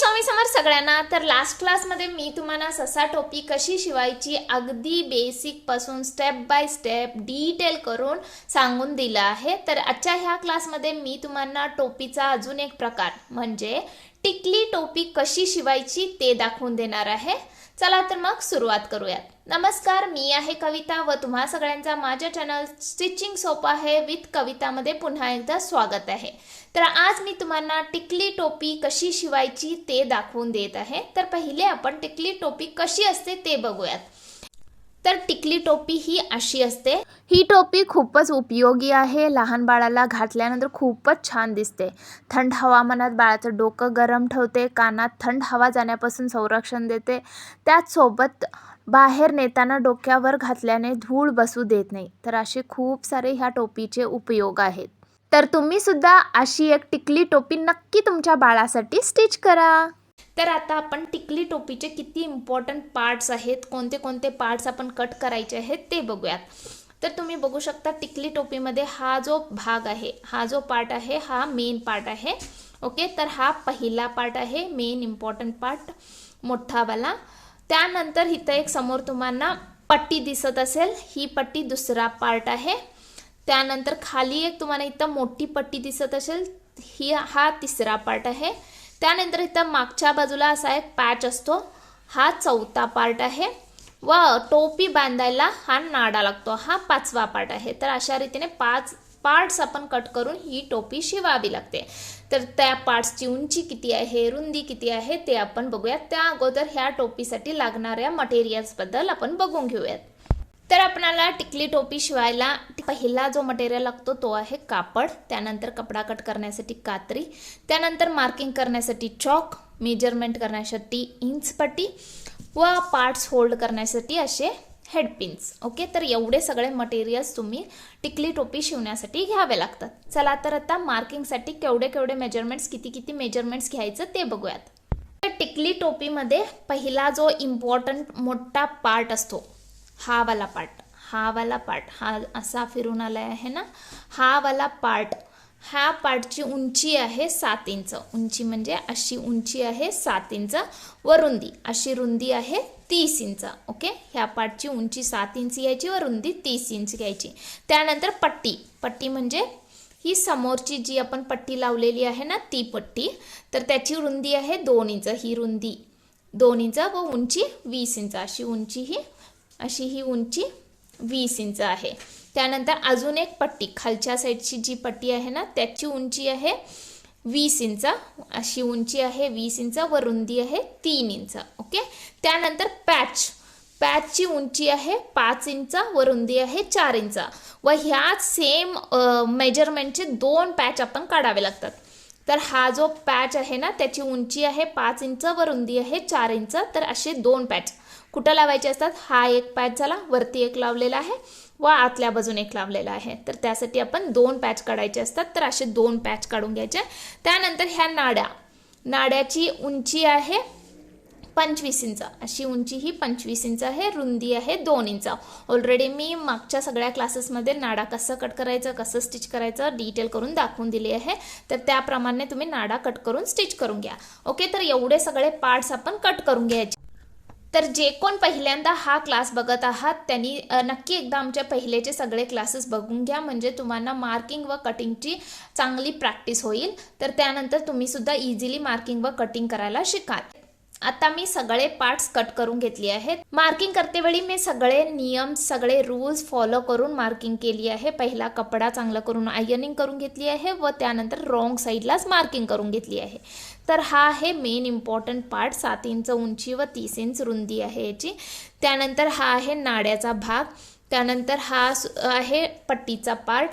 स्वामी समर्थ सगळ्यांना। तर लास्ट क्लासमध्ये मी तुम्हाला ससा टोपी कशी शिवायची अगदी बेसिक पासून स्टेप बाय स्टेप डिटेल करून सांगून दिला आहे। तर आजच्या ह्या क्लासमध्ये मी तुम्हाला टोपीचा अजून एक प्रकार म्हणजे टिकली टोपी कशी शिवायची ते दाखवून देणार आहे। चला तर मग सुरुवात करूयात। नमस्कार, मी आहे कविता व तुम्हा सगळ्यांचा माझ्या चॅनल स्टिचिंग सोपं आहे विथ कवितामध्ये पुन्हा एकदा स्वागत आहे। तर आज मी तुम्हाला टिकली टोपी कशी शिवायची ते दाखवून देत आहे। तर पहिले आपण टिकली टोपी कशी असते ते बघूयात। तर टिकली टोपी ही अशी असते। ही टोपी खूपच उपयोगी आहे। लहान बाळाला घातल्यानंतर खूपच छान दिसते। थंड हवामानात बाळाचं डोकं गरम ठेवते, कानात थंड हवा जाण्यापासून संरक्षण देते। त्याचसोबत बाहेर नेताना डोक्यावर घातल्याने धूळ बसू देत नाही। तर असे खूप सारे ह्या टोपीचे उपयोग आहेत। तर तुम्ही सुद्धा अशी एक टिकली टोपी नक्की तुमच्या बाळासाठी स्टिच करा। तर आता आपण टिकली टोपीचे किती इम्पॉर्टंट पार्ट्स आहेत, कोणते कोणते पार्ट्स आपण कट करायचे आहेत ते बघूयात। तर तुम्ही बघू शकता टिकली टोपीमध्ये हा जो भाग आहे, हा जो पार्ट आहे हा मेन पार्ट आहे। ओके, तर हा पहिला पार्ट आहे, मेन इम्पॉर्टंट पार्ट मोठावाला। त्यानंतर इथं एक समोर तुम्हाला पट्टी दिसत असेल, ही पट्टी दुसरा पार्ट आहे। त्यानंतर खाली एक तुम्हाला इथं मोठी पट्टी दिसत असेल, हा तिसरा पार्ट आहे। त्यानंतर इथं मागच्या बाजूला असा एक पॅच असतो, हा चौथा पार्ट आहे व टोपी बांधायला हा नाडा लागतो, हा पाचवा पार्ट आहे। तर अशा रीतीने 5 पार्ट्स आपण कट करून ही टोपी शिवावी लागते। तर त्या पार्ट्सची उंची किती आहे, रुंदी किती आहे ते आपण बघूयात। त्या अगोदर ह्या टोपीसाठी लागणाऱ्या मटेरियल्स बद्दल आपण बघून घेऊयात। तर आपल्याला टिकली टोपी शिवायला पहिला जो मटेरियल लागतो तो आहे कापड। त्यानंतर कपडा कट करण्यासाठी कात्री, त्यानंतर मार्किंग करण्यासाठी चॉक, मेजरमेंट करण्यासाठी इंच पट्टी व पार्ट्स होल्ड करण्यासाठी असे हेडपिन्स। ओके, तर एवढे सगळे मटेरियल्स तुम्ही टिकली टोपी शिवण्यासाठी घ्यावे लागतात। चला तर आता मार्किंगसाठी केवढे मेजरमेंट्स, किती मेजरमेंट्स घ्यायचं ते बघूयात। तर टिकली टोपीमध्ये पहिला जो इम्पॉर्टंट मोठा पार्ट असतो, हा वाला पार्ट हा असा फिरून आला आहे ना, हा वाला पार्ट, ह्या पार्टची उंची आहे 7 इंच। उंची म्हणजे अशी उंची आहे 7 इंच व रुंदी अशी रुंदी आहे 30 इंच। ओके, ह्या पार्टची उंची 7 इंच घ्यायची व रुंदी 30 इंच घ्यायची। त्यानंतर पट्टी म्हणजे ही समोरची जी आपण पट्टी लावलेली आहे ना ती पट्टी, तर त्याची रुंदी आहे 2 इंच, ही रुंदी 2 इंच व उंची 20 इंच। अशी ही उंची 20 इंच आहे। त्यानंतर अजून एक पट्टी, खालच्या साईडची जी पट्टी आहे ना त्याची उंची आहे 20 इंच, अशी उंची आहे 20 इंच व रुंदी आहे 3 इंच। ओके, त्यानंतर पॅचची उंची आहे 5 इंच व रुंदी आहे 4 इंच व ह्या सेम मेजरमेंटचे 2 पॅच आपण काढावे लागतात। तर हा जो पॅच आहे ना त्याची उंची आहे 5 इंच व रुंदी आहे 4 इंच। तर असे 2 पॅच कुठं लावायचे असतात, हा एक पॅच झाला, वरती एक लावलेला आहे व आतल्या बाजूने एक लावलेला आहे। तर त्यासाठी आपण 2 पॅच काढायचे असतात। तर असे 2 पॅच काढून घ्यायचे। त्यानंतर ह्या नाड्याची उंची आहे 25 इंच, अशी उंची ही 25 इंच आहे, रुंदी आहे 2 इंच। ऑलरेडी मी मागच्या सगळ्या क्लासेसमध्ये नाडा कसं कट करायचं, कसं स्टिच करायचं डिटेल करून दाखवून दिली आहे। तर त्याप्रमाणे तुम्ही नाडा कट करून स्टिच करून घ्या। ओके, तर एवढे सगळे पार्ट्स आपण कट करून घ्यायचे। तर जे कोण पहिल्यांदा हा क्लास बघत आहात त्यांनी नक्की एकदा आमच्या पहिलेचे सगळे क्लासेस बघून घ्या, म्हणजे तुम्हाला मार्किंग व कटिंगची चांगली प्रॅक्टिस होईल। तर त्यानंतर तुम्ही सुद्धा इझिली मार्किंग व कटिंग करायला शिकाल। आता मी सगळे पार्ट्स कट करून घेतली आहेत। मार्किंग करतेवेळी मी सगळे नियम, सगळे रूल्स फॉलो करून मार्किंग केली आहे। पहिला कपडा चांगला करून आयर्निंग करून घेतली आहे व त्यानंतर रॉंग साईडलाच मार्किंग करून घेतली आहे। तर हा आहे मेन इम्पॉर्टंट पार्ट, 7 इंच उंची व 30 इंच रुंदी आहे याची। त्यानंतर हा आहे नाड्याचा भाग, त्यानंतर हा आहे पट्टीचा पार्ट,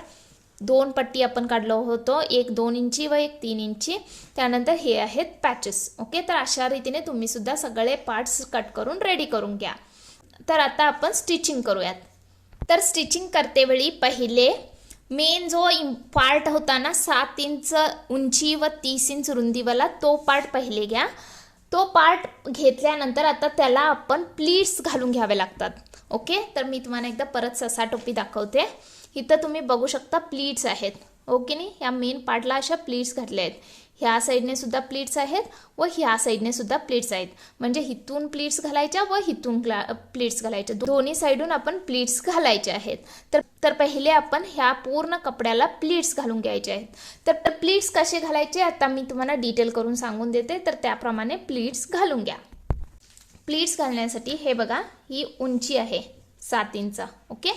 2 पट्टी आपण काढलो होतो, एक 2 इंची व एक 3 इंची। त्यानंतर हे आहेत पॅचेस। ओके, तर अशा रीतीने तुम्ही सुद्धा सगळे पार्ट्स कट करून रेडी करून घ्या। तर आता आपण स्टिचिंग करूयात। तर स्टिचिंग करतेवेळी पहिले मेन जो पार्ट होता ना 7 इंच उंची व 30 इंच रुंदीवाला, तो पार्ट पहिले घ्या। तो पार्ट घेतल्यानंतर आता त्याला आपण प्लीट्स घालून घ्यावे लागतात। ओके, तर मी तुम्हाला एकदा परत ससा टोपी दाखवते। इथं तुम्ही बघू शकता प्लीट्स आहेत। ओके नाही, या मेन पार्टला अशा प्लीट्स घातल्या आहेत। ह्या साईडने सुद्धा प्लीट्स आहेत व ह्या साईडने सुद्धा प्लीट्स आहेत. म्हणजे हिथून प्लीट्स घालायच्या व हिथून प्लीट्स घालायच्या, दोन्ही साईडून आपण प्लीट्स घालायचे आहेत. तर पहिले आपण ह्या पूर्ण कपड्याला प्लीट्स घालून घ्यायचे आहेत. तर प्लीट्स कसे घालायचे आता मी तुम्हाला डिटेल करून सांगून देते. तर त्याप्रमाणे प्लीट्स घालून घ्या. प्लीट्स घालण्यासाठी हे बघा, ही उंची आहे 7 इंच. ओके,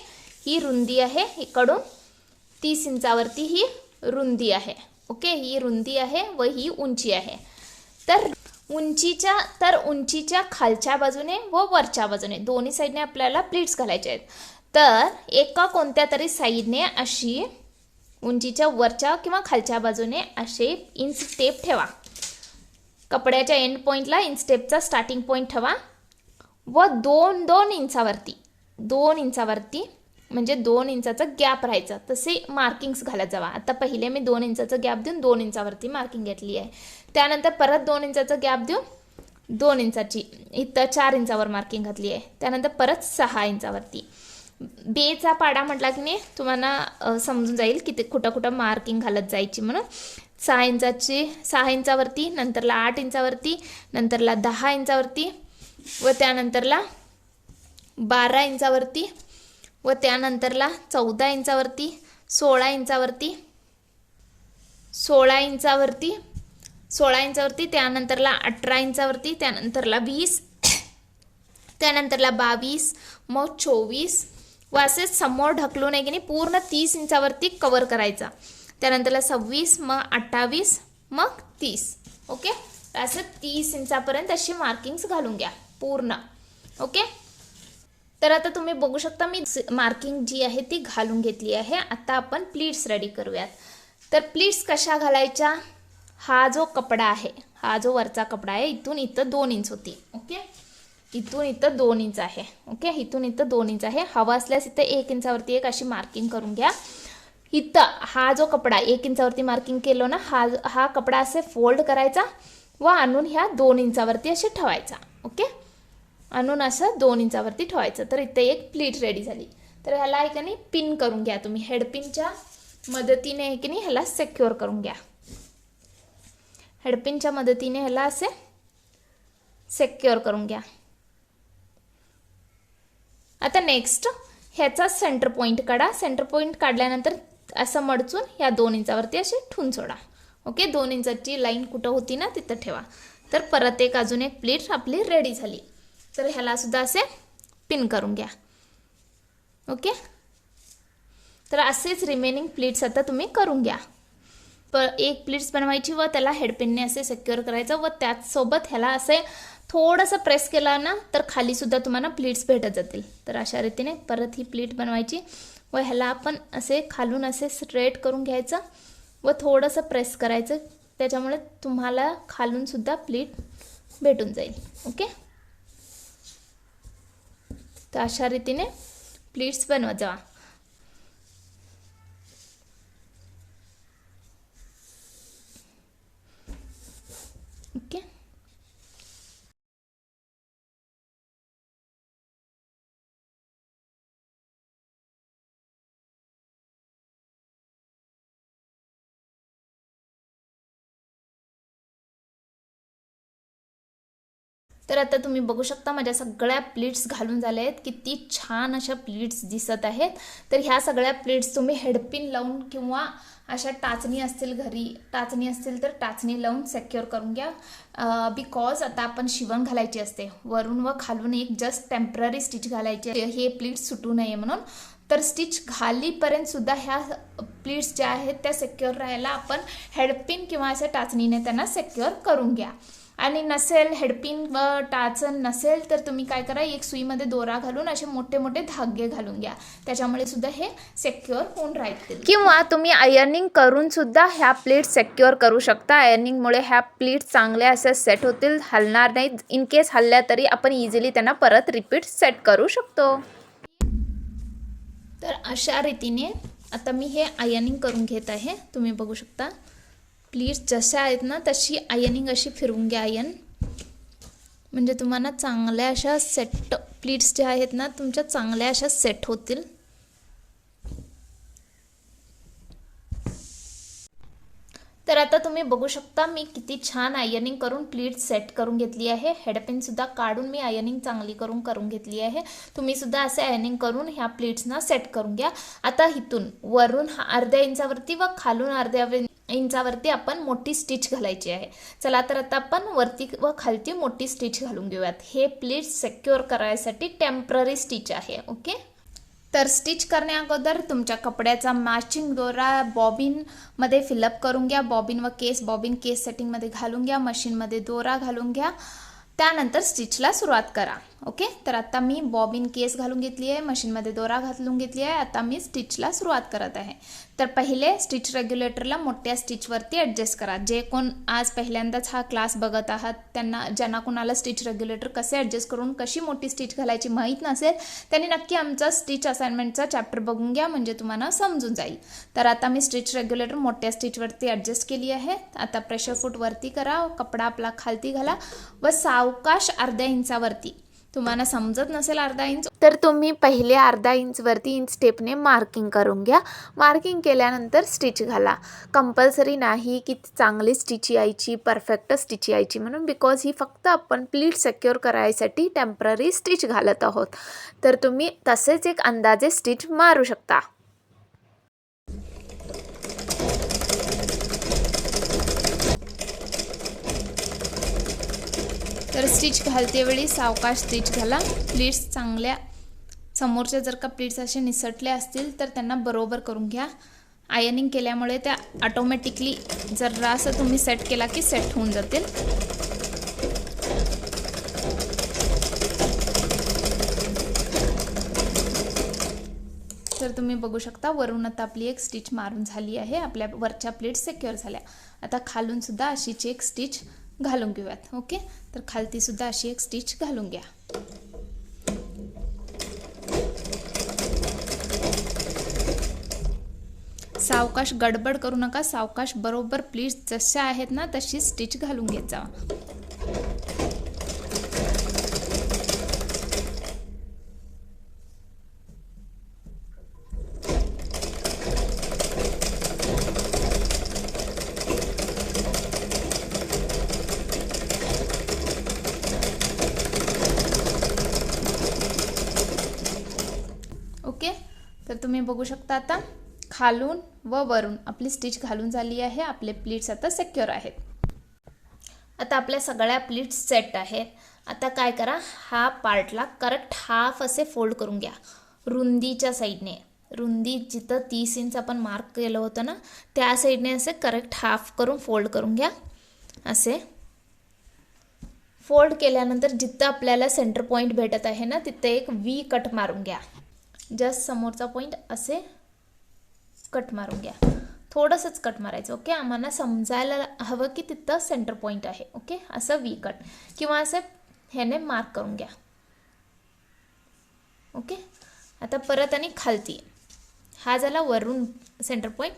ही रुंदी आहे, इकडून 30 इंचावरती ही रुंदी आहे. ओके, ही रुंदी आहे व ही उंची आहे. तर उंचीच्या खालच्या बाजूने व वरच्या बाजूने दोन्ही साईडने आपल्याला प्लीट्स घालायचे आहेत. तर एका कोणत्या तरी साईडने अशी उंचीच्या वरच्या किंवा खालच्या बाजूने असे इंच टेप ठेवा. कपड्याच्या एंड पॉईंटला इंच टेपचा स्टार्टिंग पॉईंट ठेवा व 2 इंचावरती म्हणजे 2 इंचाचा गॅप राहायचा तसे मार्किंग्स घालत जावा. आता पहिले मी 2 इंचाचा गॅप देऊन 2 इंचावरती मार्किंग घेतली आहे. त्यानंतर परत 2 इंचाचा गॅप देऊन 2 इंचाची इथं 4 इंचावर मार्किंग घातली आहे. त्यानंतर परत 6 इंचावरती. बेचा पाडा म्हटला की नाही तुम्हाला समजून जाईल की ते कुठं मार्किंग घालत जायची म्हणून. 6 इंचावरती, नंतरला 8 इंचावरती, नंतरला 10 इंचावरती व त्यानंतरला 12 इंचावरती व त्यानंतरला 14 इंचावरती, 16 इंचावरती, 16 इंचावरती, त्यानंतरला 18 इंचावरती, त्यानंतरला 20, त्यानंतरला 22, मग 24 व असे समोर ढकलून आहे की नाही पूर्ण 30 इंचावरती कवर करायचा. त्यानंतरला 26, मग 28, मग 30. ओके, असं 30 इंचापर्यंत अशी मार्किंग्स घालून घ्या पूर्ण. ओके, तर आता तुम्ही बघू शकता मी मार्किंग जी आहे ती घालून घेतली आहे. आता आपण प्लीट्स रेडी करूयात. तर प्लीट्स कशा घालायच्या, हा जो कपडा आहे, हा जो वरचा कपडा आहे, इथून इथं 2 इंच होती. ओके, इथून इथं 2 इंच आहे. ओके, इथून इथं 2 इंच आहे. हवा असल्यास इथं 1 इंचावरती एक अशी मार्किंग करून घ्या. इथं हा जो कपडा 1 इंचावरती मार्किंग केलो ना, हा कपडा असे फोल्ड करायचा व आणून ह्या 2 इंचावरती असे ठेवायचा. ओके, आणून असं 2 इंचावरती ठेवायचं. तर इथे एक प्लीट रेडी झाली. तर ह्याला आहे की नाही पिन करून घ्या तुम्ही. हेडपिनच्या मदतीने आहे की नाही ह्याला सिक्युअर करून घ्या. हेडपिनच्या मदतीने ह्याला असे सिक्युअर करून घ्या. आता नेक्स्ट ह्याचा सेंटर पॉईंट काढा. सेंटर पॉईंट काढल्यानंतर असं मडचून ह्या 2 इंचावरती असे ठेवून सोडा. ओके, 2 इंचाची लाईन कुठं होती ना तिथं ठेवा. तर परत अजून एक प्लीट आपली रेडी झाली. तर ह्याला सुद्धा असे पिन करून घ्या. ओके, तर असेच रिमेनिंग प्लीट्स आता तुम्ही करून घ्या. एक प्लीट्स बनवायची व त्याला हेडपिनने असे सिक्युअर करायचं व त्याचसोबत ह्याला असे थोडंसं प्रेस केला ना तर खाली सुद्धा तुम्हाला प्लीट्स भेटत जातील. तर अशा रीतीने परत ही प्लीट बनवायची व ह्याला आपण असे खालून असे स्ट्रेट करून घ्यायचं व थोडंसं प्रेस करायचं. त्याच्यामुळे तुम्हाला खालून सुद्धा प्लीट भेटून जाईल. ओके, तर अशा रीतीने प्लीट्स बनवत जावा. ओके, तर आता तुम्ही बघू शकता माझ्या सगळ्या प्लीट्स घालून झाल्या आहेत. किती छान अशा प्लीट्स दिसत आहेत. तर ह्या सगळ्या प्लीट्स तुम्ही हेडपिन लावून किंवा अशा टाचणी असतील घरी, टाचणी असतील तर टाचणी लावून सिक्युअर करून घ्या. बिकॉज आता आपण शिवण घालायची असते. वरून व खालून एक जस्ट टेम्पररी स्टिच घालायची, हे प्लीट्स सुटू नये म्हणून. तर स्टिच घालीपर्यंत सुद्धा ह्या प्लीट्स ज्या आहेत त्या सिक्युअर राहायला आपण हेडपिन किंवा अशा टाचणीने त्यांना सिक्युअर करून घ्या. आणि नसेल हेडपिन व टाचन नसेल तर तुम्ही काय करा, एक सुईमध्ये दोरा घालून असे मोठे मोठे धागे घालून घ्या. त्याच्यामुळे सुद्धा हे सिक्युअर होऊन राहतील. किंवा तुम्ही आयर्निंग करून सुद्धा ह्या प्लीट सिक्युअर करू शकता. आयर्निंगमुळे ह्या प्लीट चांगल्या असे सेट होतील, हलणार नाहीत. इन केस हलल्या तरी आपण इझिली त्यांना परत रिपीट सेट करू शकतो. तर अशा रीतीने आता मी हे आयर्निंग करून घेत आहे. तुम्ही बघू शकता प्लीट्स जशा आहेत ना तशी आयर्निंग अशी फिरवून घ्या. आयर्न म्हणजे तुम्हाला चांगल्या अशा सेट प्लीट्स ज्या आहेत ना तुमच्या चांगल्या अशा सेट होतील. तर आता तुम्ही बघू शकता मी किती छान आयनिंग करून प्लीट सेट करून घेतली आहे. हेडपिन सुद्धा काढून मी आयनिंग चांगली करून घेतली आहे. तुम्ही सुद्धा असे आयनिंग करून ह्या प्लीट्सना सेट करून घ्या. आता इथून वरून अर्ध्या इंचावरती व खालून अर्ध्या इंचावरती आपण मोठी स्टिच घालायची आहे. चला तर आता आपण वरती व खालती मोठी स्टिच घालून घेऊयात. हे प्लीट्स सिक्युअर करायसाठी टेम्पररी स्टिच आहे. ओके, तर स्टिच करण्या अगोदर तुमच्या कपड्याचा मॅचिंग दोरा बॉबिनमध्ये फिलअप करून घ्या. बॉबिन व केस, बॉबिन केस सेटिंगमध्ये घालून घ्या. मशीनमध्ये दोरा घालून घ्या. त्यानंतर स्टिचला सुरुवात करा. ओके, तर आता मी बॉबिन केस घालून घेतली आहे, मशीनमध्ये दोरा घालून घेतली आहे. आता मी स्टिचला सुरुवात करत आहे. तर पहिले स्टिच रेग्युलेटरला मोठ्या स्टिचवरती ॲडजस्ट करा. जे कोण आज पहिल्यांदाच हा क्लास बघत आहात त्यांना, ज्यांना कोणाला स्टिच रेग्युलेटर कसे ॲडजस्ट करून कशी मोठी स्टिच घालायची माहीत नसेल त्यांनी नक्की आमचा स्टिच असाइनमेंटचा चॅप्टर बघून घ्या, म्हणजे तुम्हाला समजून जाईल. तर आता मी स्टिच रेग्युलेटर मोठ्या स्टिचवरती ॲडजस्ट केली आहे. आता प्रेशर फूट वरती करा, कपडा आपला खालती घाला व सावकाश अर्ध्या इंचावरती, तुम्हाला समजत नसेल अर्धा इंच तर तुम्ही पहिले अर्धा इंचवरती इंच टेपने मार्किंग करून घ्या. मार्किंग केल्यानंतर स्टिच घाला. कंपल्सरी नाही की चांगली स्टिच यायची, परफेक्ट स्टिच यायची म्हणून, बिकॉज ही फक्त आपण प्लीट सिक्युअर करायसाठी टेम्पररी स्टिच घालत आहोत. तर तुम्ही तसेच एक अंदाजे स्टिच मारू शकता. तर स्टिच घालते वेळी सावकाश स्टिच घाला. प्लीट्स चांगल्या, समोरच्या जर का प्लीट्स असे निसटले असतील तर त्यांना बरोबर करून घ्या. आयनिंग केल्यामुळे त्या ऑटोमॅटिकली जरा असं तुम्ही सेट केला की सेट होऊन जातील. तर तुम्ही बघू शकता वरून आता आपली एक स्टिच मारून झाली आहे. आपल्या वरच्या प्लीट्स सिक्युअर झाल्या. आता खालून सुद्धा अशीच एक स्टिच घालून घेऊयात. ओके, तर खालती सुद्धा अशी एक स्टिच घालून घ्या. सावकाश गडबड करू नका. सावकाश बरोबर प्लीज जशा आहेत ना तशी स्टिच घालून घेत जा. ओके, तर तुम्ही बघू शकता आता खालून व वरून आपली स्टिच घालून झाली आहे. आपले प्लीट्स आता सिक्युअर आहेत. आता आपल्या सगळ्या प्लीट्स सेट आहेत. आता काय करा, हा पार्टला करेक्ट हाफ असे फोल्ड करून घ्या. रुंदीच्या साईडने, रुंदी जिथं 30 इंच आपण मार्क केलं होतं ना त्या साईडने असे करेक्ट हाफ करून फोल्ड करून घ्या. असे फोल्ड केल्यानंतर जिथं आपल्याला सेंटर पॉईंट भेटत आहे ना तिथे एक व्ही कट मारून घ्या. जस्ट समोरचा पॉईंट असे कट मारून घ्या. थोडंसंच कट मारायचं. ओके, आम्हाला समजायला हवं की तिथं सेंटर पॉईंट आहे. ओके, असं व्ही कट किंवा असं ह्याने मार्क करून घ्या. ओके, आता परत आणि खालती, हा झाला वरून सेंटर पॉईंट,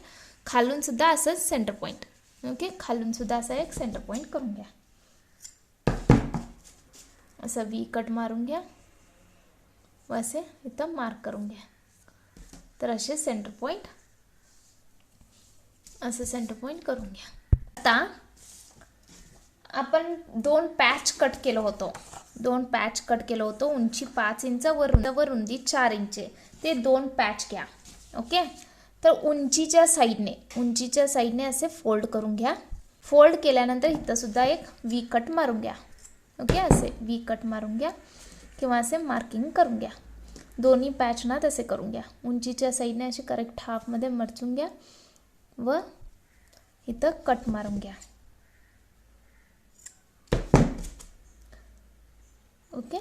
खालून सुद्धा असंच सेंटर पॉईंट. ओके, खालून सुद्धा असा एक सेंटर पॉईंट करून घ्या. असं व्ही कट मारून घ्या व असे इथं मार्क करून घ्या. तर असे सेंटर पॉईंट, असं सेंटर पॉईंट करून घ्या. आता आपण 2 पॅच कट केलं होतं. 2 पॅच कट केलं होतं. उंची 5 इंच व रुंदी 4 इंच, ते 2 पॅच घ्या. ओके, तर उंचीच्या साईडने असे फोल्ड करून घ्या. फोल्ड केल्यानंतर इथं सुद्धा एक व्ही कट मारून घ्या. ओके, असे व्ही कट मारून घ्या किंवा असे मार्किंग करून घ्या. दोन्ही पॅच ना तसे करून घ्या. उंचीच्या साईडने असे करेक्ट हाफमध्ये मडचून घ्या व इथं कट मारून घ्या. ओके,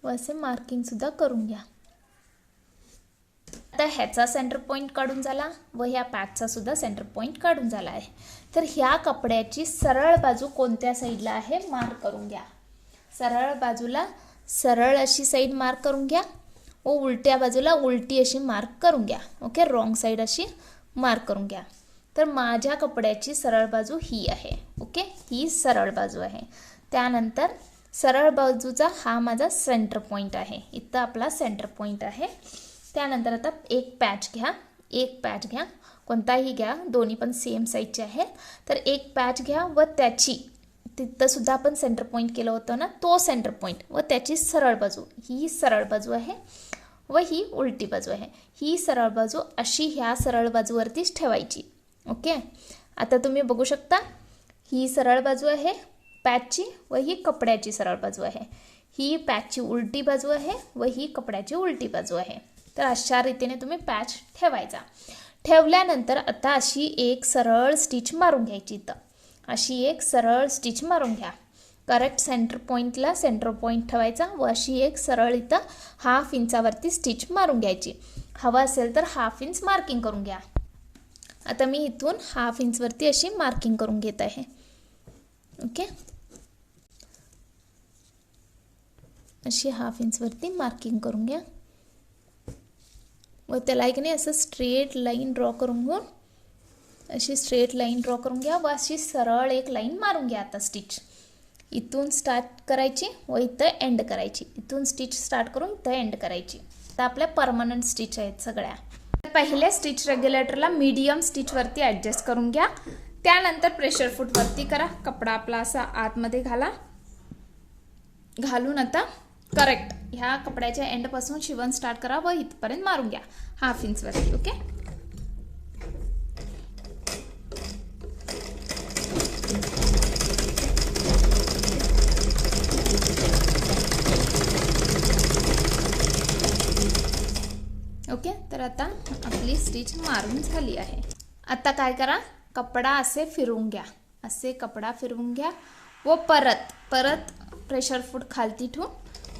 व असे मार्किंग सुद्धा करून घ्या. आता ह्याचा सेंटर पॉईंट काढून झाला व ह्या पॅचचा सुद्धा सेंटर पॉईंट काढून झाला आहे. तर ह्या कपड्याची सरळ बाजू कोणत्या साईडला आहे मार्क करून घ्या. सरळ बाजूला सरळ अशी साईड मार्क करून घ्या व उलट्या बाजूला उलटी अशी मार्क करून घ्या. ओके, रॉंग साईड अशी मार्क करून घ्या. तर माझ्या कपड्याची सरळ बाजू ही आहे. ओके, ही सरळ बाजू आहे. त्यानंतर सरळ बाजूचा हा माझा सेंटर पॉईंट आहे. इथं आपला सेंटर पॉईंट आहे. त्यानंतर आता एक पॅच घ्या कोणताही घ्या, दोन्ही पण सेम साईजचे आहेत. तर एक पॅच घ्या व त्याची तिथं सुद्धा आपण सेंटर पॉईंट केलं होतं ना, तो सेंटर पॉईंट व त्याची सरळ बाजू, ही सरळ बाजू आहे व ही उलटी बाजू आहे. ही सरळ बाजू अशी ह्या सरळ बाजूवरतीच ठेवायची. ओके, आता तुम्ही बघू शकता ही सरळ बाजू आहे पॅचची व ही कपड्याची सरळ बाजू आहे. ही पॅचची उलटी बाजू आहे व ही कपड्याची उलटी बाजू आहे. तर अशा रीतीने तुम्ही पॅच ठेवायचा. ठेवल्यानंतर आता अशी एक सरळ स्टिच मारून घ्यायची. इथं अशी एक सरळ स्टिच मारून घ्या. करेक्ट सेंटर पॉईंटला सेंटर पॉईंट ठेवायचा व अशी एक सरळ इथं 1/2 इंचावरती स्टिच मारून घ्यायची. हवा असेल तर 1/2 इंच मार्किंग करून घ्या. आता मी इथून 1/2 इंचवरती अशी मार्किंग करून घेत आहे. ओके, अशी 1/2 इंचवरती मार्किंग करून घ्या व त्याला एक नाही असं स्ट्रेट लाईन ड्रॉ करून घेऊन अशी स्ट्रेट लाईन ड्रॉ करून घ्या व अशी सरळ एक लाईन मारून घ्या. आता स्टिच इथून स्टार्ट करायची व इथं एंड करायची. इथून स्टिच स्टार्ट करून इथं एंड करायची. तर आपल्या परमनंट स्टिच आहेत सगळ्या. पहिल्या स्टिच रेग्युलेटरला मीडियम स्टिचवरती ॲडजस्ट करून घ्या. त्यानंतर प्रेशर फूटवरती करा. कपडा आपला असा आतमध्ये घालून आता करेक्ट ह्या कपड्याच्या एंडपासून शिवण स्टार्ट करा व इथपर्यंत मारून घ्या 1/2 इंचवरती. Okay, okay. तर आता आपली स्टिच मारून झाली आहे. आता काय करा, कपडा असे फिरवून घ्या, असे कपडा फिरवून घ्या व परत प्रेशर फूट खालती ठेवून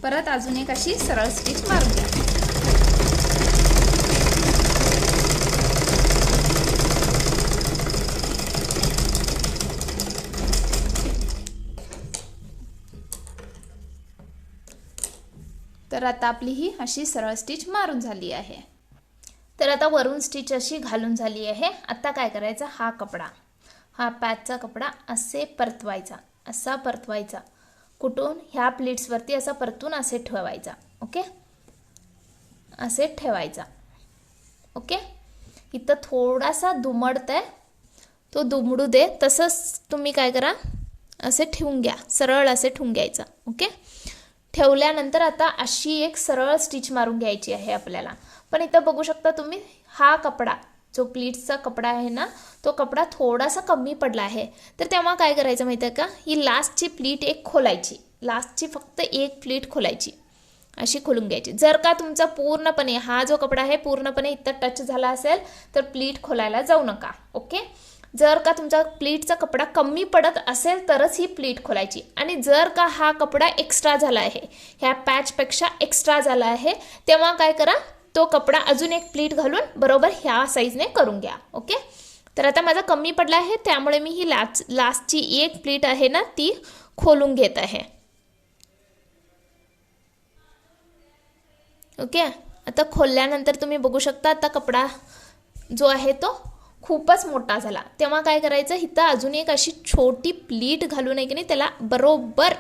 परत अजून एक अशी सरळ स्टिच मारून घ्या. तर आता आपली ही अशी सरळ स्टिच मारून झाली आहे. तर आता वरून स्टिच अशी घालून झाली आहे. आता काय करायचं, हा कपडा, हा पॅचचा कपडा असे परतवायचा, असा परतवायचा. कुठून, ह्या प्लीट्सवरती असा परतून असे ठेवायचा. ओके, असे ठेवायचा. ओके, इथं थोडासा दुमडतंय, तो दुमडू दे. तसंच तुम्ही काय करा, असे ठेवून घ्या, सरळ असे ठेवून घ्यायचा. ओके, ठेवल्यानंतर आता अशी एक सरळ स्टिच मारून घ्यायची आहे आपल्याला. पण इथं बघू शकता तुम्ही, हा कपडा जो प्लीट्सचा कपडा आहे ना, तो कपडा थोडासा कमी पडला आहे. तर तेव्हा काय करायचं माहिती आहे का, ही लास्टची प्लीट एक खोलायची, लास्टची फक्त एक प्लीट खोलायची, अशी खोलून घ्यायची. जर का तुमचा पूर्णपणे हा जो कपडा आहे पूर्णपणे इथं टच झाला असेल तर प्लीट खोलायला जाऊ नका. ओके, जर का तुमचा प्लीटचा कपडा कमी पडत असेल तरच ही प्लीट खोलायची. आणि जर का हा कपडा एक्स्ट्रा झाला आहे, ह्या पॅचपेक्षा एक्स्ट्रा झाला आहे, तेव्हा काय करा, तो कपडा अजून एक प्लीट घालून बरोबर ह्या साईजने करून घ्या. ओके, तर आता माझा कमी पडला आहे त्यामुळे मी ही लास्टची एक प्लीट आहे ना ती खोलून घेत आहे. ओके, आता खोलल्यानंतर तुम्ही बघू शकता आता कपडा जो आहे तो खूपच मोठा झाला. तेव्हा काय करायचं, इथं अजून एक अशी छोटी प्लीट घालून आहे की नाही, त्याला बरोबर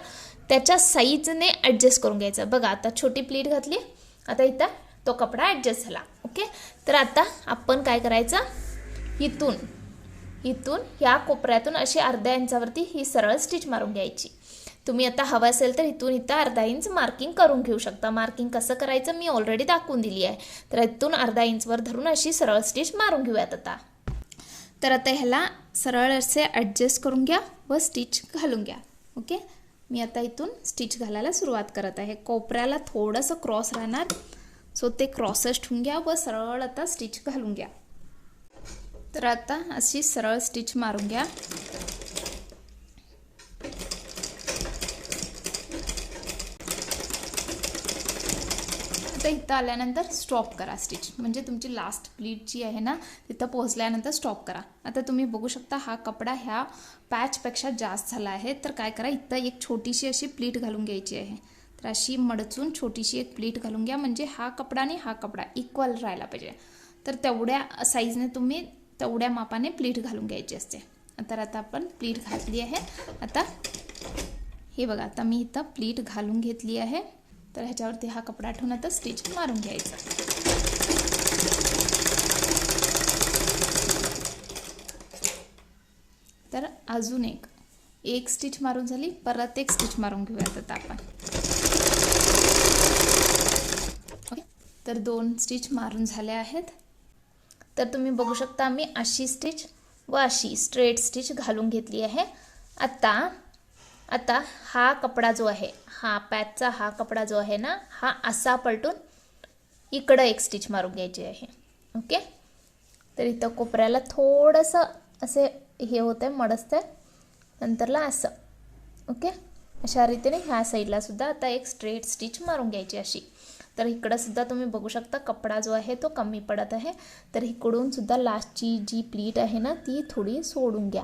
त्याच्या साईजने ॲडजस्ट करून घ्यायचं. बघा आता छोटी प्लीट घातली, आता इथं तो कपडा ॲडजस्ट झाला. ओके, तर आता आपण काय करायचं, इथून ह्या कोपऱ्यातून अशी अर्ध्या इंचावरती ही सरळ स्टिच मारून घ्यायची. तुम्ही आता हवं असेल तर इथून इथं अर्धा इंच मार्किंग करून घेऊ शकता. मार्किंग कसं करायचं मी ऑलरेडी दाखवून दिली आहे. तर इथून अर्धा इंचवर धरून अशी सरळ स्टिच मारून घेऊयात आता. तर आता ह्याला सरळ असे ॲडजस्ट करून घ्या व स्टिच घालून घ्या. ओके, मी आता इथून स्टिच घालायला सुरुवात करत आहे. कोपऱ्याला थोडंसं क्रॉस राहणार, सो ते क्रॉसच ठेवून घ्या व सरळ आता स्टिच घालून घ्या. तर आता अशी सरळ स्टिच मारून घ्या. आता इथं आल्यानंतर स्टॉप करा स्टिच, म्हणजे तुमची लास्ट प्लीट जी आहे ना तिथं पोहोचल्यानंतर स्टॉप करा. आता तुम्ही बघू शकता हा कपडा ह्या पॅचपेक्षा जास्त झाला आहे. तर काय करा, इथं एक छोटीशी अशी प्लीट घालून घ्यायची आहे. तर अशी मडचून छोटीशी एक प्लीट घालून घ्या, म्हणजे हा कपडा आणि हा कपडा इक्वल राहायला पाहिजे. तर तेवढ्या साईजने तुम्ही तेवढ्या मापाने प्लीट घालून घ्यायची असते. तर आता आपण प्लीट घातली आहे. आता हे बघा, आता मी इथं प्लीट घालून घेतली आहे. तर ह्याच्यावरती हा कपडा ठेवून आता स्टिच मारून घ्यायचा. तर अजून एक स्टिच मारून झाली, परत एक स्टिच मारून घेऊयात आता आपण. ओके, तर 2 स्टिच मारून झाल्या आहेत. तर तुम्ही बघू शकता मी अशी स्टिच व अशी स्ट्रेट स्टिच घालून घेतली आहे. आता हा कपडा जो आहे, हा पॅचचा हा कपडा जो आहे ना, हा असा पलटून इकडं एक स्टिच मारून घ्यायची आहे. ओके, तर इथं कोपऱ्याला थोडंसं असे हे होतंय, मडसतंय, नंतरला असं. ओके, अशा रीतीने ह्या साईडला सुद्धा आता एक स्ट्रेट स्टिच मारून घ्यायची अशी. तर इकडं सुद्धा तुम्ही बघू शकता कपडा जो आहे तो कमी पडत आहे, तर इकडून सुद्धा लास्टची जी प्लीट आहे ना ती थोडी सोडून घ्या.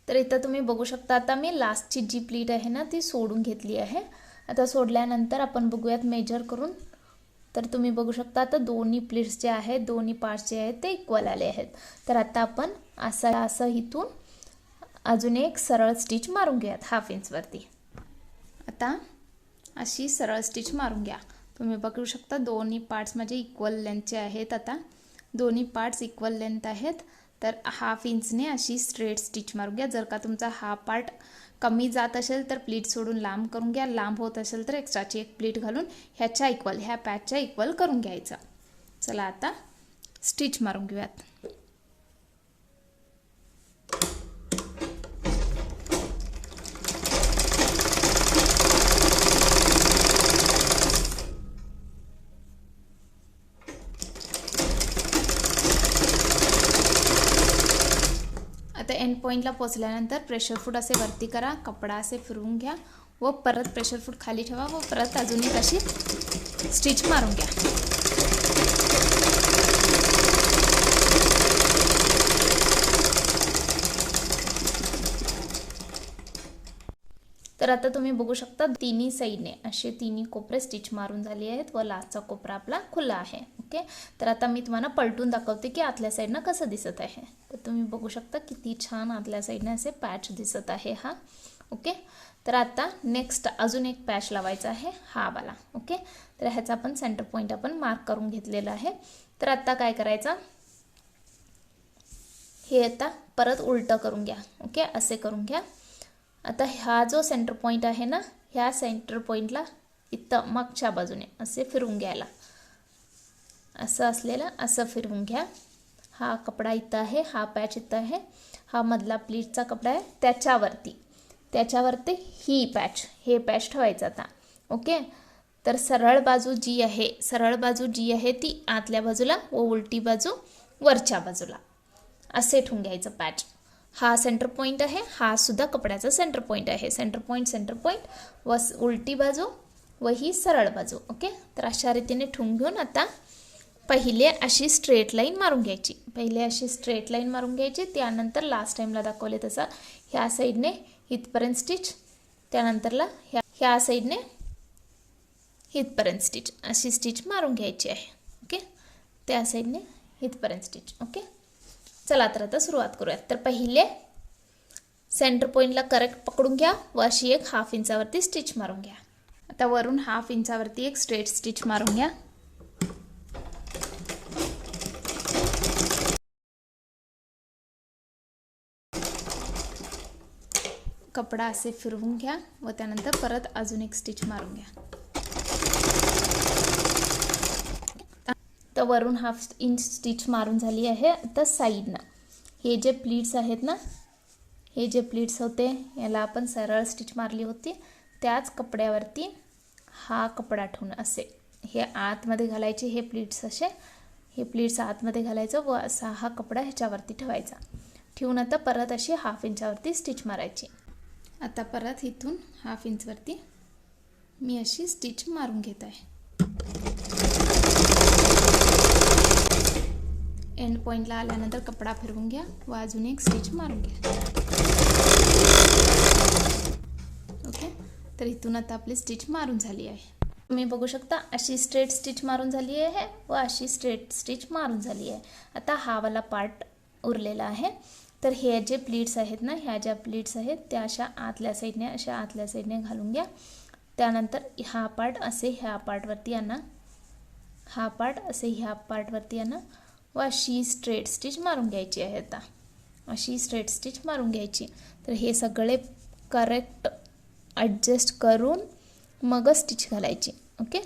तर इथं तुम्ही बघू शकता आता मी लास्टची जी प्लीट आहे ना ती सोडून घेतली आहे. आता सोडल्यानंतर आपण बघूयात मेजर करून. तर तुम्ही बघू शकता आता दोन्ही प्लीट्स जे आहेत, दोन्ही पार्ट्स जे आहेत ते इक्वल आले आहेत. तर आता आपण असं इथून अजून एक सरळ स्टिच मारून घेऊयात 1/2 इंचवरती. आता अशी सरळ स्टिच मारून घ्या. तुम्ही बघू शकता दोन्ही पार्ट्स माझे इक्वल लेंथचे आहेत. आता दोन्ही पार्ट्स इक्वल लेंथ आहेत, तर 1/2 इंचने अशी स्ट्रेट स्टिच मारून घ्या. जर का तुमचा हा पार्ट कमी जात असेल तर प्लीट सोडून लांब करून घ्या, लांब होत असेल तर एक्स्ट्राची एक प्लीट घालून ह्याच्या इक्वल, ह्या पॅचच्या इक्वल करून घ्यायचं. चला आता स्टिच मारून घेऊयात. आता एंड पॉईंटला पोचल्यानंतर प्रेशर फूट असे वरती करा, कपडा असे फिरवून घ्या व परत प्रेशर फूट खाली ठेवा व परत अजून एक अशी स्टिच मारून घ्या. तर आता तुम्ही बघू शकता तिन्ही साईडने असे तिन्ही कोपरे स्टिच मारून झाले आहेत व लास्टचा कोपरा आपला खुला आहे. ओके, तर आता मी तुम्हाला पलटून दाखवते की आतल्या साईडनं कसं दिसत आहे. तर तुम्ही बघू शकता किती छान आतल्या साईडने असे पॅच दिसत आहे हा. ओके, तर आता नेक्स्ट अजून एक पॅच लावायचा आहे हा वाला. ओके, तर ह्याचा आपण सेंटर पॉईंट आपण मार्क करून घेतलेला आहे. तर आता काय करायचं, हे आता परत उलटं करून घ्या. ओके, असे करून घ्या. आता हा जो सेंटर पॉईंट आहे ना, ह्या सेंटर पॉईंटला इथं मागच्या बाजूने असे फिरवून घ्यायला, असं असलेलं असं फिरवून घ्या. हा कपडा इथं आहे, हा पॅच इथं आहे, हा मधला प्लीटचा कपडा आहे, त्याच्यावरती ही पॅच, हे पॅच ठेवायचं आता. ओके, तर सरळ बाजू जी आहे ती आतल्या बाजूला व उलटी बाजू वरच्या बाजूला असे ठेवून घ्यायचं पॅच. हा सेंटर पॉईंट आहे, हा सुद्धा कपड्याचा सेंटर पॉईंट आहे. सेंटर पॉईंट व उलटी बाजू व ही सरळ बाजू. ओके, तर अशा रीतीने ठेवून घेऊन आता पहिले अशी स्ट्रेट लाईन मारून घ्यायची. त्यानंतर लास्ट टाईमला दाखवले तसं ह्या साईडने इथपर्यंत स्टिच, त्यानंतरला ह्या साईडने इथपर्यंत स्टिच, अशी स्टिच मारून घ्यायची आहे. ओके, त्या साईडने इथपर्यंत स्टिच. ओके, चला तर आता सुरुवात करूयात. तर पहिले सेंटर पॉईंटला करेक्ट पकडून घ्या व अशी एक 1/2 इंचावरती स्टिच मारून घ्या. आता वरून 1/2 इंचावरती एक स्ट्रेट स्टिच मारून घ्या. कपडा असे फिरवून घ्या व त्यानंतर परत अजून एक स्टिच मारून घ्या. तर वरून 1/2 इंच स्टिच मारून झाली आहे. आता साईडनं हे जे प्लीट्स आहेत ना, हे जे प्लीट्स होते याला आपण सरळ स्टिच मारली होती, त्याच कपड्यावरती हा कपडा ठेवून असे हे आतमध्ये घालायचे. हे प्लीट्स आतमध्ये घालायचं व असा हा कपडा ह्याच्यावरती ठेवायचा. ठेवून आता परत अशी 1/2 इंचावरती स्टिच मारायची. आता परत इथून 1/2 इंचवरती मी अशी स्टिच मारून घेत आहे. एंड पॉईंटला आल्यानंतर कपडा फिरवून घ्या व अजून एक स्टिच मारून घ्या. ओके, तर इथून आता आपली स्टिच मारून झाली आहे. तुम्ही बघू शकता अशी स्ट्रेट स्टिच मारून झाली आहे व अशी स्ट्रेट स्टिच मारून झाली आहे. आता हा वाला पार्ट उरलेला आहे. तर हे जे प्लीट्स आहेत ना, ह्या ज्या प्लीट्स आहेत त्या अशा आतल्या साईडने घालून घ्या. त्यानंतर हा पार्ट असे ह्या पार्टवरती आणा, ह्या पार्टवरती आणा व अशी स्ट्रेट स्टिच मारून घ्यायची आहे. आता अशी स्ट्रेट स्टिच मारून घ्यायची. तर हे सगळे करेक्ट ॲडजस्ट करून मगच स्टिच घालायची. ओके,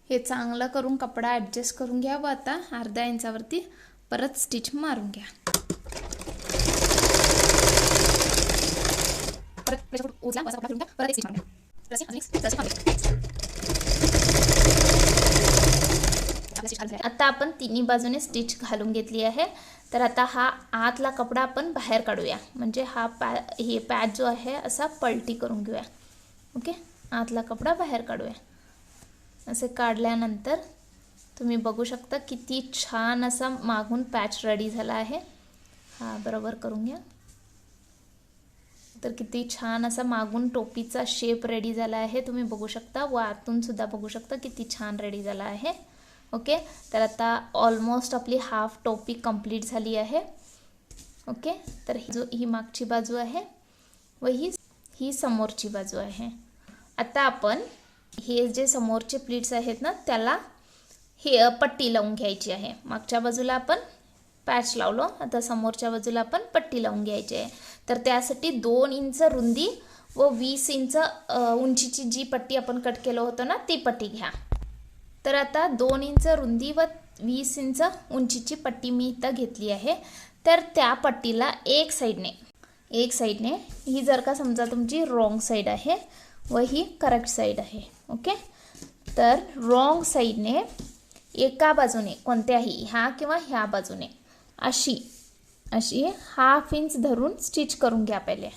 हे चांगलं करून कपडा ॲडजस्ट करून घ्या व आता अर्ध्या इंचावरती परत स्टिच मारून घ्या. आता आपण तिन्ही बाजूने स्टिच घालून घेतली आहे. तर आता हा आतला कपडा आपण बाहेर काढूया, म्हणजे हा हे पॅच जो आहे असा पलटी करून घेऊया. ओके, आतला कपडा बाहेर काढूया. असे काढल्यानंतर तुम्ही बघू शकता किती छान असा मागून पॅच रेडी झाला आहे. हा बरोबर करून घ्या. तर किती छान असा मागून टोपीचा शेप रेडी झाला आहे तुम्ही बघू शकता, व आतून सुद्धा बघू शकता किती छान रेडी झाला आहे. ओके, तर आता ऑलमोस्ट आपली हाफ टोपी कंप्लीट झाली आहे. ओके, तर ही मागची बाजू आहे व ही समोरची बाजू आहे. आता आपण हे जे समोरचे प्लीट्स आहेत ना त्याला हे पट्टी लावून घ्यायची आहे. मागच्या बाजूला आपण पॅच लावलो, आता समोरच्या बाजूला आपण पट्टी लावून घ्यायची आहे. तर त्यासाठी 2 इंच रुंदी व 20 इंच उंचीची जी पट्टी आपण कट केलं होतं ना ती पट्टी घ्या. तर आता 2 इंच रुंदी व 20 इंच उंचीची पट्टी मी इथं घेतली आहे. तर त्या पट्टीला एक साईडने ही जर का समजा तुमची रॉंग साईड आहे व ही करेक्ट साईड आहे. ओके, तर रॉंग साईडने एका बाजूने कोणत्याही ह्या किंवा ह्या बाजूने अशी 1/2 इंच धरून स्टिच करून घ्या. पहिले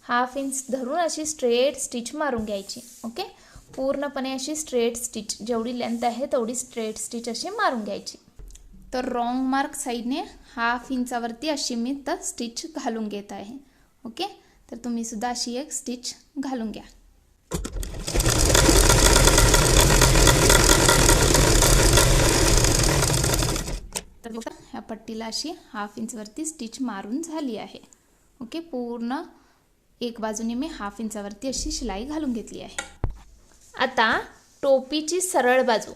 1/2 इंच धरून अशी स्ट्रेट स्टिच मारून घ्यायची. ओके, पूर्णपणे अशी स्ट्रेट स्टिच जेवढी लेंथ आहे तेवढी स्ट्रेट स्टिच अशी मारून घ्यायची. तर रॉंग मार्क साईडने 1/2 इंचावरती अशी मी तर स्टिच घालून घेत आहे. ओके, तर तुम्ही सुद्धा अशी एक स्टिच घालून घ्या. तर ह्या पट्टीला अशी 1/2 इंचवरती स्टिच मारून झाली आहे. ओके, पूर्ण एक बाजूने मी 1/2 इंचावरती अशी शिलाई घालून घेतली आहे. आता टोपीची सरळ बाजू,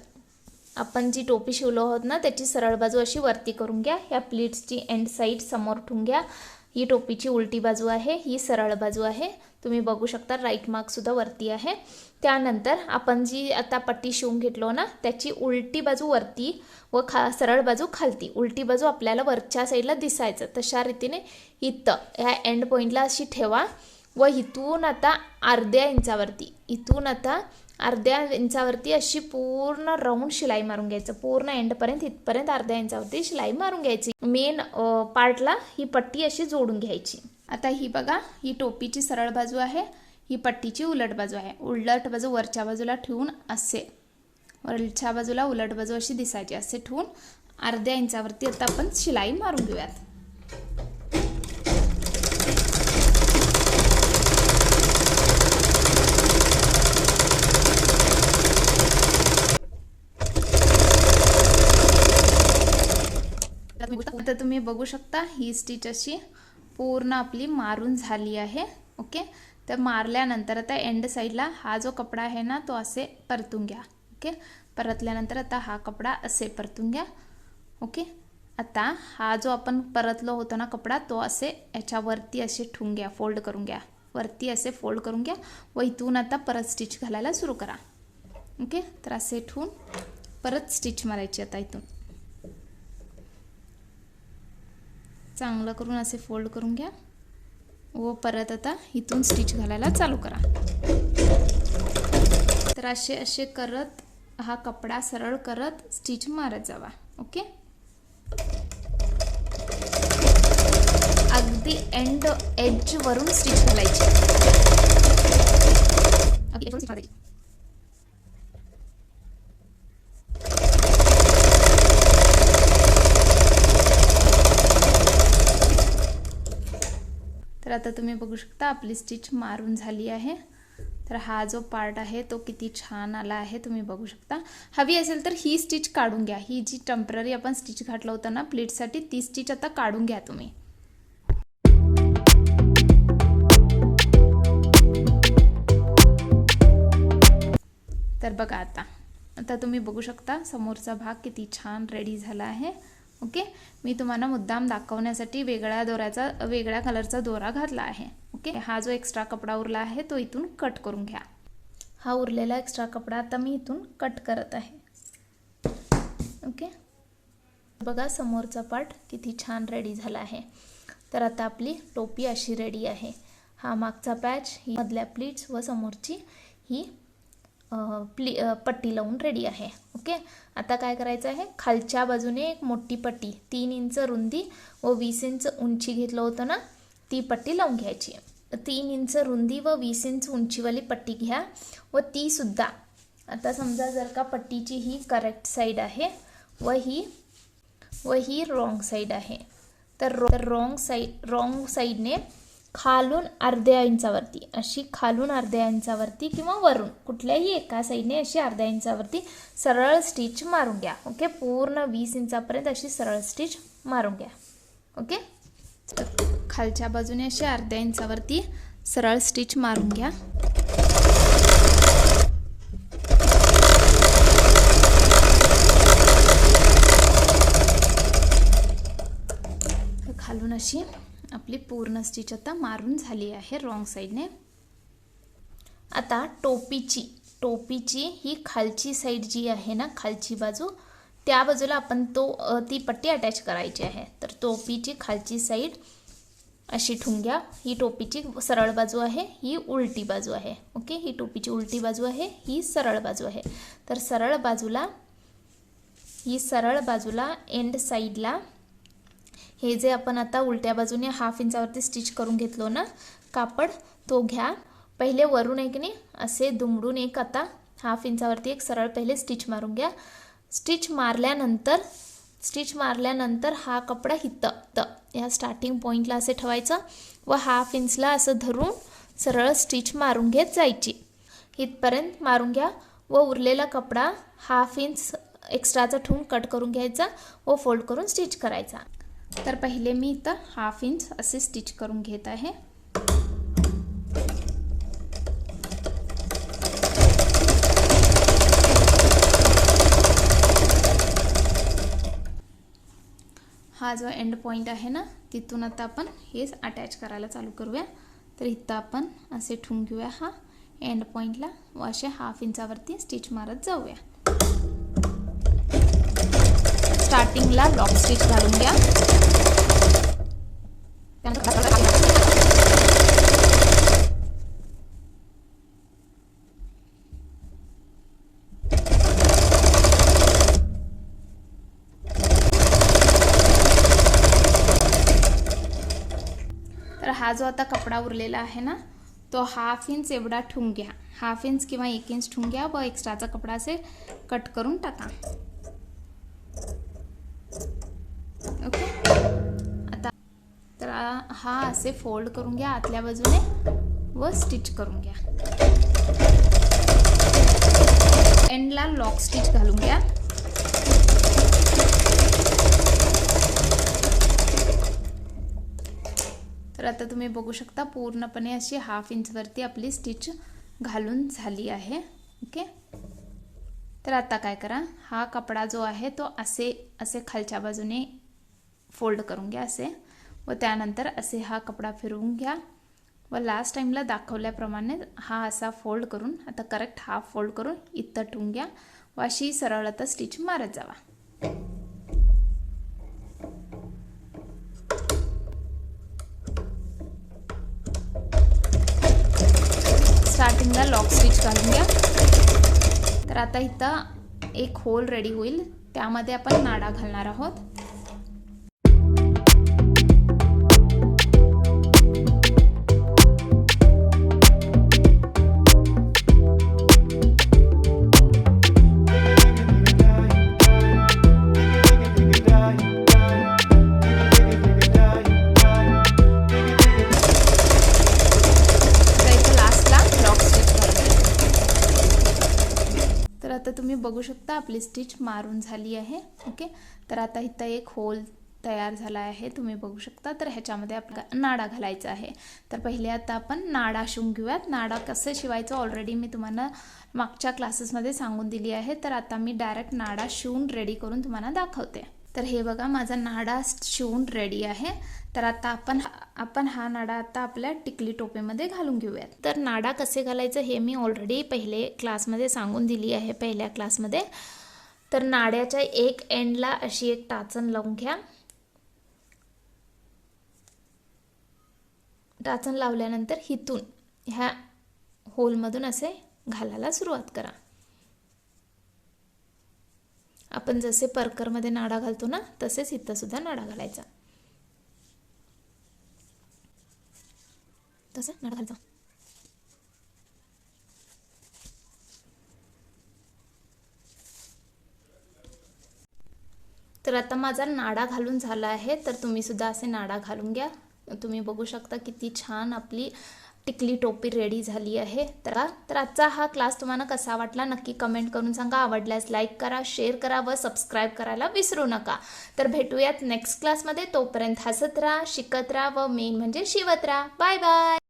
आपण जी टोपी शिवलो आहोत ना त्याची सरळ बाजू अशी वरती करून घ्या. ह्या प्लीट्सची एंड साईड समोर ठेवून घ्या. ही टोपीची उलटी बाजू आहे, ही सरळ बाजू आहे. तुम्ही बघू शकता राईट मार्क सुद्धा वरती आहे. त्यानंतर आपण जी आता पट्टी शिवून घेतलो ना त्याची उलटी बाजू वरती व सरळ बाजू खालती. उलटी बाजू आपल्याला वरच्या साईडला दिसायचं तशा रीतीने इथं ह्या एंड पॉईंटला अशी ठेवा व इथून आता अर्ध्या इंचावरती अशी पूर्ण राऊंड शिलाई मारून घ्यायचं. पूर्ण एंडपर्यंत इथपर्यंत अर्ध्या इंचावरती शिलाई मारून घ्यायची. मेन पार्टला ही पट्टी अशी जोडून घ्यायची. आता ही बघा, ही टोपीची सरळ बाजू आहे, ही पट्टीची उलट बाजू आहे. उलट बाजू वरच्या बाजूला ठेवून असे वरच्या बाजूला उलट बाजू अशी दिसायची. असे ठेवून अर्ध्या इंचावरती आता आपण शिलाई मारून घेऊयात. आता तुम्ही बघू शकता ही स्टिच अशी पूर्ण आपली मारून झाली आहे. ओके, तर मारल्यानंतर आता एंड साईडला हा जो कपडा आहे ना तो असे परतून घ्या. ओके, परतल्यानंतर आता हा कपडा असे परतून घ्या. ओके, आता हा जो आपण परतलो होतो ना कपडा तो असे याच्यावरती असे ठेवून घ्या, फोल्ड करून घ्या. वरती असे फोल्ड करून घ्या व इथून आता परत स्टिच घालायला सुरू करा. ओके, तर असे ठेवून परत स्टिच मारायची. आता इथून चांगलं करून असे फोल्ड करून घ्या व परत आता इथून स्टिच घालायला चालू करा. तर असे करत हा कपडा सरळ करत स्टिच मारत जावा. ओके, अगदी एंड एज वरून स्टिच घालायची. तर आता तुम्ही बघू शकता आपली स्टिच मारून झाली आहे. तर हा जो पार्ट आहे तो किती छान आला आहे तुम्ही बघू शकता. हवी असेल तर ही स्टिच काढून घ्या. ही जी टेम्पररी आपण स्टिच घातलं होतं ना प्लीटसाठी ती स्टिच आता काढून घ्या तुम्ही. तर बघा आता तुम्ही बघू शकता समोरचा भाग किती छान रेडी झाला आहे. ओके, मी तुम्हाला मुद्दाम दाखवण्यासाठी वेगळ्या कलरचा दोरा घातला आहे. ओके, हा जो एक्स्ट्रा कपडा उरला आहे तो इथून कट करून घ्या. हा उरलेला एक्स्ट्रा कपडा आता मी इथून कट करत आहे. ओके, बघा समोरचा पार्ट किती छान रेडी झाला आहे. तर आता आपली टोपी अशी रेडी आहे. हा मागचा पॅच, ही मधल्या प्लीट्स व समोरची ही पट्टी लावून रेडी आहे. ओके, आता काय करायचं आहे, खालच्या बाजूने एक मोठी पट्टी 3 इंच रुंदी व 20 इंच उंची घेतलं होतं ना, ती पट्टी लावून घ्यायची. 3 इंच रुंदी व 20 इंच उंचीवाली पट्टी घ्या व ती सुद्धा, आता समजा जर का पट्टीची ही करेक्ट साईड आहे व ही रॉंग साईड आहे, तर रॉंग साईडने खालून अर्ध्या इंचावरती, अशी खालून अर्ध्या इंचावरती किंवा वरून कुठल्याही एका साईडने अशी अर्ध्या इंचावरती सरळ स्टिच मारून घ्या. ओके, पूर्ण 20 इंचापर्यंत अशी सरळ स्टिच मारून घ्या. ओके, खालच्या बाजूने अशी अर्ध्या इंचावरती सरळ स्टिच मारून घ्या. खालून अशी आपली पूर्ण स्टिच आता मारून झाली आहे रॉंग साईडने. आता टोपीची ही खालची साईड जी आहे ना, खालची बाजू, त्या बाजूला आपण ती पट्टी अटॅच करायची आहे. तर टोपीची खालची साईड अशी ठुंग्या. ही टोपीची सरळ बाजू आहे, ही उलटी बाजू आहे. ओके, ही टोपीची उलटी बाजू आहे, ही सरळ बाजू आहे. तर सरळ बाजूला एंड साईडला हे जे आपण आता उलट्या बाजूने 1/2 इंचावरती स्टिच करून घेतलो ना कापड, तो घ्या. पहिले वरून एक नाही असे दुमडून एक आता 1/2 इंचावरती एक सरळ पहिले स्टिच मारून घ्या. स्टिच मारल्यानंतर हा कपडा या स्टार्टिंग पॉईंटला असे ठेवायचं व 1/2 इंचला असं धरून सरळ स्टिच मारून घेत जायची. इथपर्यंत मारून घ्या व उरलेला कपडा 1/2 इंच एक्स्ट्राचा ठेवून कट करून घ्यायचा व फोल्ड करून स्टिच करायचा. तर पहिले मी इथं 1/2 इंच असे स्टिच करून घेत आहे. हा जो एंड पॉइंट आहे ना, तिथून आता आपण हेच अटॅच करायला चालू करूया. तर इथं आपण असे ठेवून घेऊया हा एंड पॉइंटला व असे 1/2 इंचावरती स्टिच मारत जाऊया. स्टार्टिंगला लॉक स्टिच घालून घ्या. तर हा जो आता कपडा उरलेला आहे ना, तो 1/2 इंच एवढा ठेवून घ्या. 1/2 इंच किंवा 1 इंच ठेवून घ्या व एक्स्ट्राचा कपडा असे कट करून टाका. ओके, आता तर हा असे फोल्ड करून घ्या आतल्या बाजूने व स्टिच करून घ्या. एंडला लॉक स्टिच घालून घ्या. तर आता तुम्ही बघू शकता पूर्णपणे अशी 1/2 इंचवरती आपली स्टिच घालून झाली आहे. ओके, तर आता काय करा, हा कपडा जो आहे तो असे खालच्या बाजूने फोल्ड करून घ्या असे व त्यानंतर असे हा कपडा फिरवून घ्या व लास्ट टाइमला दाखवल्याप्रमाणे हा असा फोल्ड करून आता करेक्ट हाफ फोल्ड करून इथं ठेवून घ्या व अशी सरळ आता स्टिच मारत जावा. स्टार्टिंगला लॉक स्टिच घालून घ्या. तर आता इथं एक होल रेडी होईल, त्यामध्ये आपण नाडा घालणार आहोत. आता तुम्ही बघू शकता आपली स्टिच मारून झाली आहे. ओके, तर आता इथं एक होल तयार झाला आहे, तुम्ही बघू शकता. तर ह्याच्यामध्ये आपला नाडा घालायचा आहे. तर पहिले आता आपण नाडा शिवून घेऊयात. नाडा कसं शिवायचं ऑलरेडी मी तुम्हाला मागच्या क्लासेसमध्ये सांगून दिली आहे. तर आता मी डायरेक्ट नाडा शिवून रेडी करून तुम्हाला दाखवते. तर हे बघा माझा नाडा शिवून रेडी आहे. तर आता आपण हा नाडा आता आपल्या टिकली टोपीमध्ये घालून घेऊयात. तर नाडा कसे घालायचं हे मी ऑलरेडी पहिले क्लासमध्ये सांगून दिली आहे, पहिल्या क्लासमध्ये. तर नाड्याच्या एक एंडला अशी एक टाचण लावून घ्या. टाचण लावल्यानंतर हिथून ह्या होलमधून असे घालायला सुरुवात करा. आपण जसे परकरमध्ये नाडा घालतो ना, तसेच इथं सुद्धा नाडा घालायचा. तसं नाडा घालायचा. तर आता माझा नाडा घालून झाला आहे. तर तुम्ही सुद्धा असे नाडा घालून घ्या. तुम्ही बघू शकता किती छान आपली टिकली टोपी रेडी झाली आहे. तर आजचा हा क्लास तुम्हाला कसा वाटला नक्की कमेंट करून सांगा. आवडल्यास लाईक करा, शेअर करा व सबस्क्राईब करायला विसरू नका. तर भेटूयात नेक्स्ट क्लासमध्ये. तोपर्यंत हसत राहा, शिकत राहा व मेन म्हणजे शिवत राहा. Bye bye.